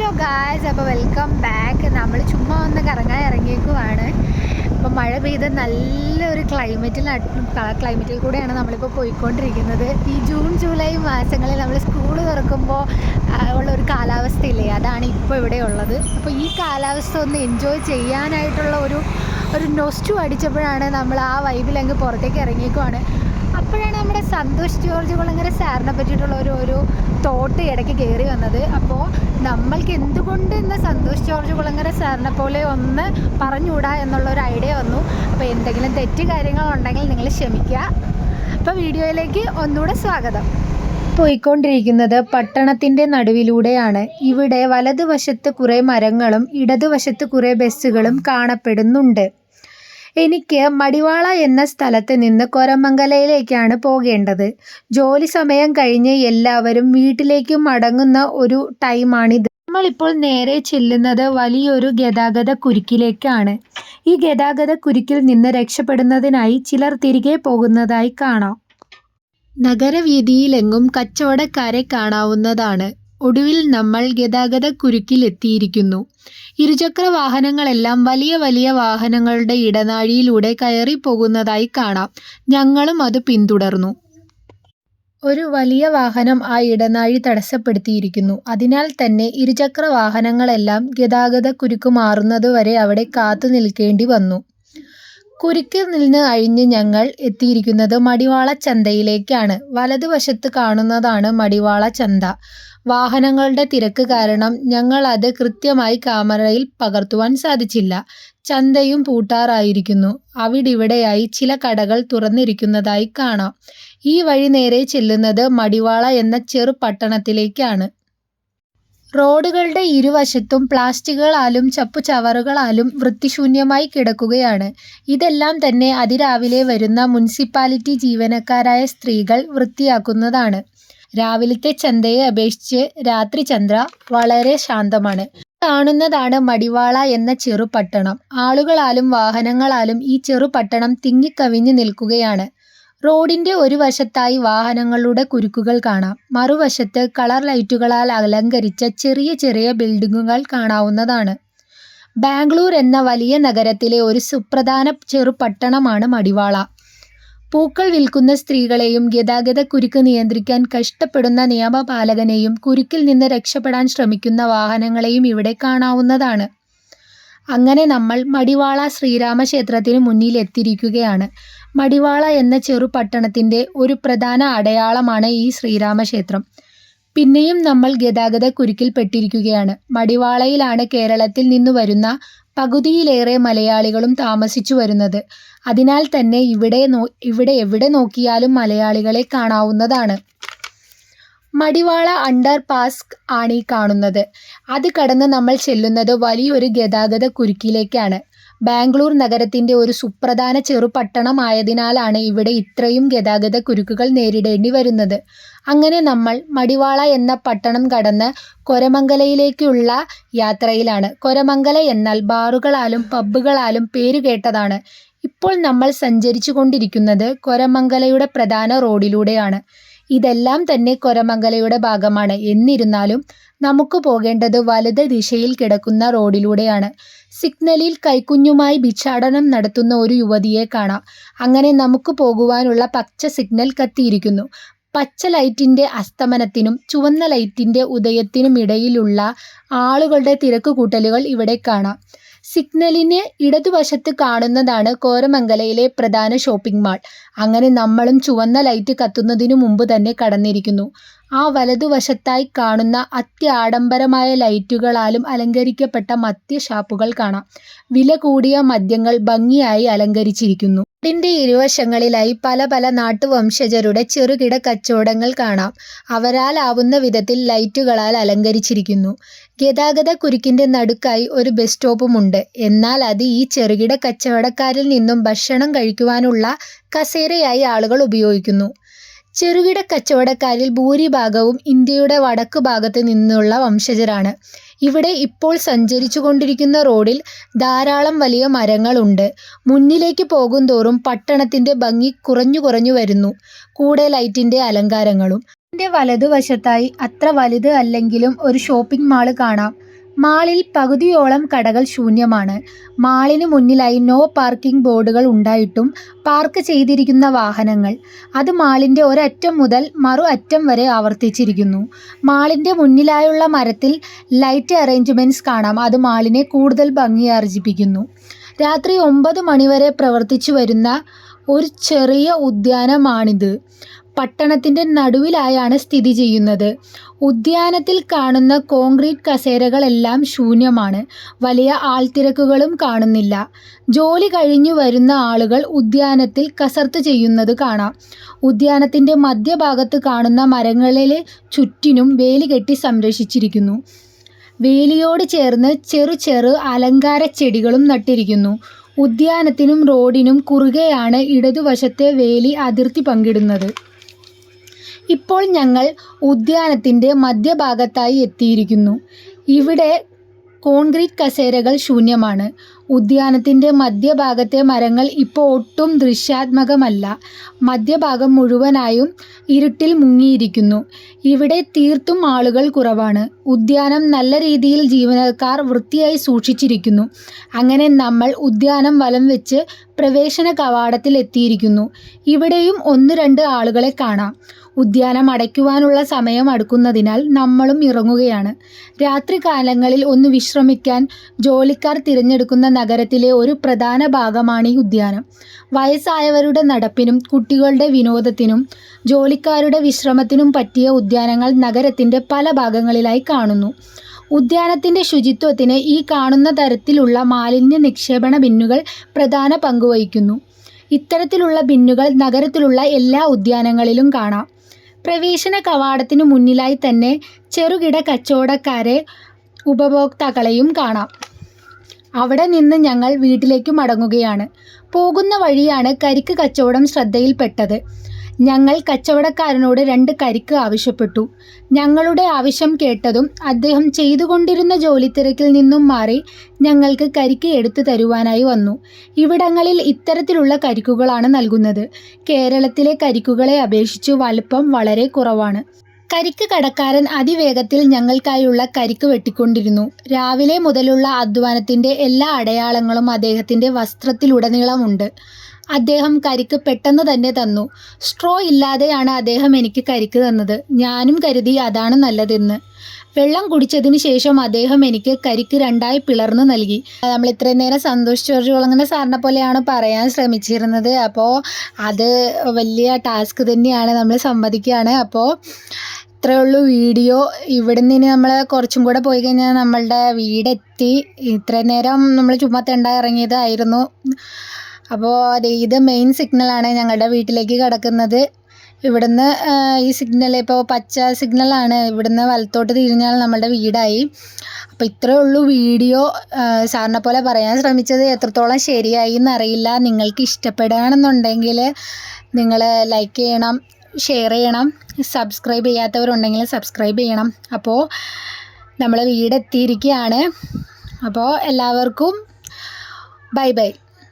Hello guys, അപ്പോൾ welcome back. നമ്മൾ ചുമ്മാ ഒന്ന് കറങ്ങാൻ ഇറങ്ങിയേക്കുവാണ്. അപ്പോൾ മഴ പെയ്ത് നല്ലൊരു ക്ലൈമറ്റിൽ കൂടെയാണ് നമ്മളിപ്പോൾ പോയിക്കൊണ്ടിരിക്കുന്നത്. ഈ ജൂൺ ജൂലൈ മാസങ്ങളിൽ നമ്മൾ സ്കൂൾ തുറക്കുമ്പോൾ ഉള്ളൊരു കാലാവസ്ഥയില്ലേ, അതാണ് ഇപ്പോൾ ഇവിടെ ഉള്ളത്. അപ്പോൾ ഈ കാലാവസ്ഥ ഒന്ന് എൻജോയ് ചെയ്യാനായിട്ടുള്ള ഒരു നൊസ്റ്റു അടിച്ചപ്പോഴാണ് നമ്മൾ ആ വൈബിൽ അങ്ങ് പുറത്തേക്ക് ഇറങ്ങിയേക്കുവാണ്. അപ്പോഴാണ് നമ്മുടെ സന്തോഷ് ജോർജ് കുളങ്ങര സാറിനെ പറ്റിയിട്ടുള്ള ഒരു തോട്ട് ഇടയ്ക്ക് കയറി വന്നത്. അപ്പോൾ നമ്മൾക്ക് എന്തുകൊണ്ട് ഇന്ന് സന്തോഷ് ജോർജ് കുളങ്ങര സാറിനെ പോലെ ഒന്ന് പറഞ്ഞുകൂടാ എന്നുള്ളൊരു ഐഡിയ വന്നു. അപ്പോൾ എന്തെങ്കിലും തെറ്റ് കാര്യങ്ങളുണ്ടെങ്കിൽ നിങ്ങൾ ക്ഷമിക്കുക. അപ്പോൾ വീഡിയോയിലേക്ക് ഒന്നുകൂടെ സ്വാഗതം. പോയിക്കൊണ്ടിരിക്കുന്നത് പട്ടണത്തിൻ്റെ നടുവിലൂടെയാണ്. ഇവിടെ വലതുവശത്ത് കുറേ മരങ്ങളും ഇടതുവശത്ത് കുറേ ബസ്സുകളും കാണപ്പെടുന്നുണ്ട്. എനിക്ക് മടിവാള എന്ന സ്ഥലത്ത് നിന്ന് കൊരമംഗലയിലേക്കാണ് പോകേണ്ടത്. ജോലി സമയം കഴിഞ്ഞ് എല്ലാവരും വീട്ടിലേക്ക് മടങ്ങുന്ന ഒരു ടൈമാണിത്. നമ്മളിപ്പോൾ നേരെ ചെല്ലുന്നത് വലിയൊരു ഗതാഗത കുരുക്കിലേക്കാണ്. ഈ ഗതാഗത കുരുക്കിൽ നിന്ന് രക്ഷപ്പെടുന്നതിനായി ചിലർ തിരികെ പോകുന്നതായി കാണാം. നഗരവീതിയിലെങ്ങും കച്ചവടക്കാരെ കാണാവുന്നതാണ്. ഒടുവിൽ നമ്മൾ ഗതാഗത കുരുക്കിലെത്തിയിരിക്കുന്നു. ഇരുചക്ര വാഹനങ്ങളെല്ലാം വലിയ വലിയ വാഹനങ്ങളുടെ ഇടനാഴിയിലൂടെ കയറി പോകുന്നതായി കാണാം. ഞങ്ങളും അത് പിന്തുടർന്നു. ഒരു വലിയ വാഹനം ആ ഇടനാഴി തടസ്സപ്പെടുത്തിയിരിക്കുന്നു. അതിനാൽ തന്നെ ഇരുചക്ര വാഹനങ്ങളെല്ലാം ഗതാഗത കുരുക്ക് മാറുന്നതുവരെ അവിടെ കാത്തു നിൽക്കേണ്ടി വന്നു. കുരുക്കിൽ നിന്ന് അഴിഞ്ഞ് ഞങ്ങൾ എത്തിയിരിക്കുന്നത് മടിവാള ചന്തയിലേക്കാണ്. വലതുവശത്ത് കാണുന്നതാണ് മടിവാള ചന്ത. വാഹനങ്ങളുടെ തിരക്ക് കാരണം ഞങ്ങൾ അത് കൃത്യമായി ക്യാമറയിൽ പകർത്തുവാൻ സാധിച്ചില്ല. ചന്തയും പൂട്ടാറായിരിക്കുന്നു. അവിടിവിടെയായി ചില കടകൾ തുറന്നിരിക്കുന്നതായി കാണാം. ഈ വഴി നേരെ ചെല്ലുന്നത് മടിവാള എന്ന ചെറു പട്ടണത്തിലേക്കാണ്. റോഡുകളുടെ ഇരുവശത്തും പ്ലാസ്റ്റിക്കുകളാലും ചപ്പുചവറുകളാലും വൃത്തിശൂന്യമായി കിടക്കുകയാണ്. ഇതെല്ലാം തന്നെ അതിരാവിലെ വരുന്ന മുനിസിപ്പാലിറ്റി ജീവനക്കാരായ സ്ത്രീകൾ വൃത്തിയാക്കുന്നതാണ്. രാവിലത്തെ ചന്തയെ അപേക്ഷിച്ച് രാത്രി ചന്ത വളരെ ശാന്തമാണ്. കാണുന്നതാണ് മടിവാള എന്ന ചെറുപട്ടണം. ആളുകളാലും വാഹനങ്ങളാലും ഈ ചെറുപട്ടണം തിങ്ങിക്കവിഞ്ഞു നിൽക്കുകയാണ്. റോഡിന്റെ ഒരു വശത്തായി വാഹനങ്ങളുടെ കുരുക്കുകൾ കാണാം. മറുവശത്ത് കളർ ലൈറ്റുകളാൽ അലങ്കരിച്ച ചെറിയ ചെറിയ ബിൽഡിങ്ങുകൾ കാണാവുന്നതാണ്. ബാംഗ്ലൂർ എന്ന വലിയ നഗരത്തിലെ ഒരു സുപ്രധാന ചെറുപട്ടണമാണ് മടിവാള. പൂക്കൾ വിൽക്കുന്ന സ്ത്രീകളെയും ഗതാഗത കുരുക്ക് നിയന്ത്രിക്കാൻ കഷ്ടപ്പെടുന്ന നിയമപാലകനെയും കുരുക്കിൽ നിന്ന് രക്ഷപ്പെടാൻ ശ്രമിക്കുന്ന വാഹനങ്ങളെയും ഇവിടെ കാണാവുന്നതാണ്. അങ്ങനെ നമ്മൾ മടിവാള ശ്രീരാമക്ഷേത്രത്തിന് മുന്നിൽ എത്തിയിരിക്കുകയാണ്. മടിവാള എന്ന ചെറുപട്ടണത്തിൻ്റെ ഒരു പ്രധാന അടയാളമാണ് ഈ ശ്രീരാമക്ഷേത്രം. പിന്നെയും നമ്മൾ ഗതാഗത കുരുക്കിൽ പെട്ടിരിക്കുകയാണ്. മടിവാളയിലാണ് കേരളത്തിൽ നിന്നു വരുന്ന പകുതിയിലേറെ മലയാളികളും താമസിച്ചു വരുന്നത്. അതിനാൽ തന്നെ ഇവിടെ എവിടെ നോക്കിയാലും മലയാളികളെ കാണാവുന്നതാണ്. മടിവാള അണ്ടർ പാസ് ആണ് ഈ കാണുന്നത്. അത് കടന്ന് നമ്മൾ ചെല്ലുന്നത് വലിയൊരു ഗതാഗത കുരുക്കിലേക്കാണ്. ബാംഗ്ലൂർ നഗരത്തിൻ്റെ ഒരു സുപ്രധാന ചെറുപട്ടണമായതിനാലാണ് ഇവിടെ ഇത്രയും ഗതാഗത കുരുക്കുകൾ നേരിടേണ്ടി വരുന്നത്. അങ്ങനെ നമ്മൾ മടിവാള എന്ന പട്ടണം കടന്ന് കൊരമംഗലയിലേക്കുള്ള യാത്രയിലാണ്. കൊരമംഗല എന്നാൽ ബാറുകളാലും പബ്ബുകളാലും പേരുകേട്ടതാണ്. ഇപ്പോൾ നമ്മൾ സഞ്ചരിച്ചു കൊണ്ടിരിക്കുന്നത് കൊരമംഗലയുടെ പ്രധാന റോഡിലൂടെയാണ്. ഇതെല്ലാം തന്നെ കൊരമംഗലയുടെ ഭാഗമാണ്. എന്നിരുന്നാലും നമുക്ക് പോകേണ്ടത് വലത് ദിശയിൽ കിടക്കുന്ന റോഡിലൂടെയാണ്. സിഗ്നലിൽ കൈക്കുഞ്ഞുമായി ഭിക്ഷാടനം നടത്തുന്ന ഒരു യുവതിയെ കാണാം. അങ്ങനെ നമുക്ക് പോകുവാനുള്ള പച്ച സിഗ്നൽ കത്തിയിരിക്കുന്നു. പച്ച ലൈറ്റിൻ്റെ അസ്തമനത്തിനും ചുവന്ന ലൈറ്റിൻ്റെ ഉദയത്തിനും ഇടയിലുള്ള ആളുകളുടെ തിരക്കുകൂട്ടലുകൾ ഇവിടെ കാണാം. സിഗ്നലിന് ഇടതുവശത്ത് കാണുന്നതാണ് കോരമംഗലയിലെ പ്രധാന ഷോപ്പിംഗ് മാൾ. അങ്ങനെ നമ്മളും ചുവന്ന ലൈറ്റ് കത്തുന്നതിനു മുമ്പ് തന്നെ കടന്നിരിക്കുന്നു. ആ വലതുവശത്തായി കാണുന്ന അത്യാഡംബരമായ ലൈറ്റുകളാലും അലങ്കരിക്കപ്പെട്ട മദ്യഷാപ്പുകൾ കാണാം. വില കൂടിയ മദ്യങ്ങൾ ഭംഗിയായി അലങ്കരിച്ചിരിക്കുന്നു. റോഡിന്റെ ഇരുവശങ്ങളിലായി പല പല നാട്ടുവംശജരുടെ ചെറുകിട കച്ചവടങ്ങൾ കാണാം. അവരാലാവുന്ന വിധത്തിൽ ലൈറ്റുകളാൽ അലങ്കരിച്ചിരിക്കുന്നു. ഗതാഗത കുരുക്കിന്റെ നടുക്കായി ഒരു ബസ് സ്റ്റോപ്പുമുണ്ട്. എന്നാൽ അത് ഈ ചെറുകിട കച്ചവടക്കാരിൽ നിന്നും ഭക്ഷണം കഴിക്കുവാനുള്ള കസേരയായി ആളുകൾ ഉപയോഗിക്കുന്നു. ചെറുകിട കച്ചവടക്കാരിൽ ഭൂരിഭാഗവും ഇന്ത്യയുടെ വടക്കു ഭാഗത്ത് നിന്നുള്ള വംശജരാണ്. ഇവിടെ ഇപ്പോൾ സഞ്ചരിച്ചു കൊണ്ടിരിക്കുന്ന റോഡിൽ ധാരാളം വലിയ മരങ്ങളുണ്ട്. മുന്നിലേക്ക് പോകുന്തോറും പട്ടണത്തിൻ്റെ ഭംഗി കുറഞ്ഞു കുറഞ്ഞു വരുന്നു. കൂടെ ലൈറ്റിൻ്റെ അലങ്കാരങ്ങളും. ഇതിൻ്റെ വലതുവശത്തായി അത്ര വലുത് അല്ലെങ്കിലും ഒരു ഷോപ്പിംഗ് മാൾ കാണാം. മാളിൽ പകുതിയോളം കടകൾ ശൂന്യമാണ്. മാളിന് മുന്നിലായി നോ പാർക്കിംഗ് ബോർഡുകൾ ഉണ്ടായിട്ടും പാർക്ക് ചെയ്തിരിക്കുന്ന വാഹനങ്ങൾ അത് മാളിൻ്റെ ഒരറ്റം മുതൽ മറു അറ്റം വരെ ആവർത്തിച്ചിരിക്കുന്നു. മാളിൻ്റെ മുന്നിലായുള്ള മരത്തിൽ ലൈറ്റ് അറേഞ്ച്മെൻറ്റ്സ് കാണാം. അത് മാളിനെ കൂടുതൽ ഭംഗിയാർജിപ്പിക്കുന്നു. രാത്രി 9 മണിവരെ പ്രവർത്തിച്ചു വരുന്ന ഒരു ചെറിയ ഉദ്യാനമാണിത്. പട്ടണത്തിൻ്റെ നടുവിലായാണ് സ്ഥിതി ചെയ്യുന്നത്. ഉദ്യാനത്തിൽ കാണുന്ന കോൺക്രീറ്റ് കസേരകളെല്ലാം ശൂന്യമാണ്. വലിയ ആൾത്തിരക്കുകളും കാണുന്നില്ല. ജോലി കഴിഞ്ഞു വരുന്ന ആളുകൾ ഉദ്യാനത്തിൽ കസർത്ത് ചെയ്യുന്നത് കാണാം. ഉദ്യാനത്തിൻ്റെ മധ്യഭാഗത്ത് കാണുന്ന മരങ്ങളിൽ ചുറ്റിനും വേലി കെട്ടി സംരക്ഷിച്ചിരിക്കുന്നു. വേലിയോട് ചേർന്ന് ചെറു അലങ്കാര ചെടികളും നട്ടിരിക്കുന്നു. ഉദ്യാനത്തിനും റോഡിനും കുറുകെയാണ് ഇടതുവശത്തെ വേലി അതിർത്തി പങ്കിടുന്നത്. ഇപ്പോൾ ഞങ്ങൾ ഉദ്യാനത്തിൻ്റെ മധ്യഭാഗത്തായി എത്തിയിരിക്കുന്നു. ഇവിടെ കോൺക്രീറ്റ് കസേരകൾ ശൂന്യമാണ്. ഉദ്യാനത്തിൻ്റെ മധ്യഭാഗത്തെ മരങ്ങൾ ഇപ്പോൾ ഒട്ടും ദൃശ്യാത്മകമല്ല. മധ്യഭാഗം മുഴുവനായും ഇരുട്ടിൽ മുങ്ങിയിരിക്കുന്നു. ഇവിടെ തീർത്തും ആളുകൾ കുറവാണ്. ഉദ്യാനം നല്ല രീതിയിൽ ജീവനക്കാർ വൃത്തിയായി സൂക്ഷിച്ചിരിക്കുന്നു. അങ്ങനെ നമ്മൾ ഉദ്യാനം വലം വെച്ച് പ്രവേശന കവാടത്തിൽ എത്തിയിരിക്കുന്നു. ഇവിടെയും 1-2 ആളുകളെ കാണാം. ഉദ്യാനം അടയ്ക്കുവാനുള്ള സമയം അടുക്കുന്നതിനാൽ നമ്മളും ഇറങ്ങുകയാണ്. രാത്രികാലങ്ങളിൽ ഒന്ന് വിശ്രമിക്കാൻ ജോലിക്കാർ തിരഞ്ഞെടുക്കുന്ന നഗരത്തിലെ ഒരു പ്രധാന ഭാഗമാണ് ഈ ഉദ്യാനം. വയസ്സായവരുടെ നടപ്പിനും കുട്ടികളുടെ വിനോദത്തിനും ജോലിക്കാരുടെ വിശ്രമത്തിനും പറ്റിയ ഉദ്യാനങ്ങൾ നഗരത്തിൻ്റെ പല ഭാഗങ്ങളിലായി കാണുന്നു. ഉദ്യാനത്തിൻ്റെ ശുചിത്വത്തിന് ഈ കാണുന്ന തരത്തിലുള്ള മാലിന്യ നിക്ഷേപണ ബിന്നുകൾ പ്രധാന പങ്കുവഹിക്കുന്നു. ഇത്തരത്തിലുള്ള ബിന്നുകൾ നഗരത്തിലുള്ള എല്ലാ ഉദ്യാനങ്ങളിലും കാണാം. പ്രവേശന കവാടത്തിനു മുന്നിലായി തന്നെ ചെറുകിട കച്ചവടക്കാരെ ഉപഭോക്താക്കളെയും കാണാം. അവിടെ നിന്ന് ഞങ്ങൾ വീട്ടിലേക്ക് മടങ്ങുകയാണ്. പോകുന്ന വഴിയാണ് കരിക്ക് കച്ചവടം ശ്രദ്ധയിൽപ്പെട്ടത്. ഞങ്ങൾ കച്ചവടക്കാരനോട് 2 കരിക്ക് ആവശ്യപ്പെട്ടു. ഞങ്ങളുടെ ആവശ്യം കേട്ടതും അദ്ദേഹം ചെയ്തുകൊണ്ടിരുന്ന ജോലിത്തിരക്കിൽ നിന്നും മാറി ഞങ്ങൾക്ക് കരിക്ക് എടുത്തു തരുവാനായി വന്നു. ഇവിടങ്ങളിൽ ഇത്തരത്തിലുള്ള കരിക്കുകളാണ് നൽകുന്നത്. കേരളത്തിലെ കരിക്കുകളെ അപേക്ഷിച്ച് വലുപ്പം വളരെ കുറവാണ്. കരിക്ക് കടക്കാരൻ അതിവേഗത്തിൽ ഞങ്ങൾക്കായുള്ള കരിക്ക് വെട്ടിക്കൊണ്ടിരുന്നു. രാവിലെ മുതലുള്ള അധ്വാനത്തിൻ്റെ എല്ലാ അടയാളങ്ങളും അദ്ദേഹത്തിൻ്റെ വസ്ത്രത്തിലുടനീളമുണ്ട്. അദ്ദേഹം കരിക്ക് പെട്ടെന്ന് തന്നെ തന്നു. സ്ട്രോ ഇല്ലാതെയാണ് അദ്ദേഹം എനിക്ക് കരിക്ക് തന്നത്. ഞാനും കരുതി അതാണ് നല്ലതെന്ന്. വെള്ളം കുടിച്ചതിന് ശേഷം അദ്ദേഹം എനിക്ക് കരിക്ക് 2ആയി പിളർന്ന് നൽകി. നമ്മൾ ഇത്രയും നേരം സന്തോഷ് ജോർജ് കുളങ്ങര സാറിനെ പോലെയാണ് പറയാൻ ശ്രമിച്ചിരുന്നത്. അപ്പോൾ അത് വലിയ ടാസ്ക് തന്നെയാണ്, നമ്മൾ സമ്മതിക്കുകയാണ്. അപ്പോൾ ഇത്രയേ ഉള്ളൂ വീഡിയോ. ഇവിടെ നിന്ന് നമ്മൾ കുറച്ചും കൂടെ പോയി കഴിഞ്ഞാൽ നമ്മളുടെ വീടെത്തി. ഇത്രയും നേരം നമ്മൾ ചുമ്മാ തെണ്ട ഇറങ്ങിയതായിരുന്നു. അപ്പോൾ ഇത് മെയിൻ സിഗ്നലാണ് ഞങ്ങളുടെ വീട്ടിലേക്ക് കിടക്കുന്നത്. ഇവിടുന്ന് ഈ സിഗ്നൽ ഇപ്പോൾ പച്ച സിഗ്നലാണ്. ഇവിടുന്ന് വലത്തോട്ട് തിരിഞ്ഞാൽ നമ്മളുടെ വീടായി. അപ്പോൾ ഇത്രയേ ഉള്ളൂ വീഡിയോ. സാറിനെ പോലെ പറയാൻ ശ്രമിച്ചത് എത്രത്തോളം ശരിയായി എന്നറിയില്ല. നിങ്ങൾക്ക് ഇഷ്ടപ്പെടുകയാണെന്നുണ്ടെങ്കിൽ നിങ്ങൾ ലൈക്ക് ചെയ്യണം, ഷെയർ ചെയ്യണം. സബ്സ്ക്രൈബ് ചെയ്യാത്തവരുണ്ടെങ്കിൽ സബ്സ്ക്രൈബ് ചെയ്യണം. അപ്പോൾ നമ്മൾ വീടെത്തിയിരിക്കുകയാണ്. അപ്പോൾ എല്ലാവർക്കും ബൈ ബൈ.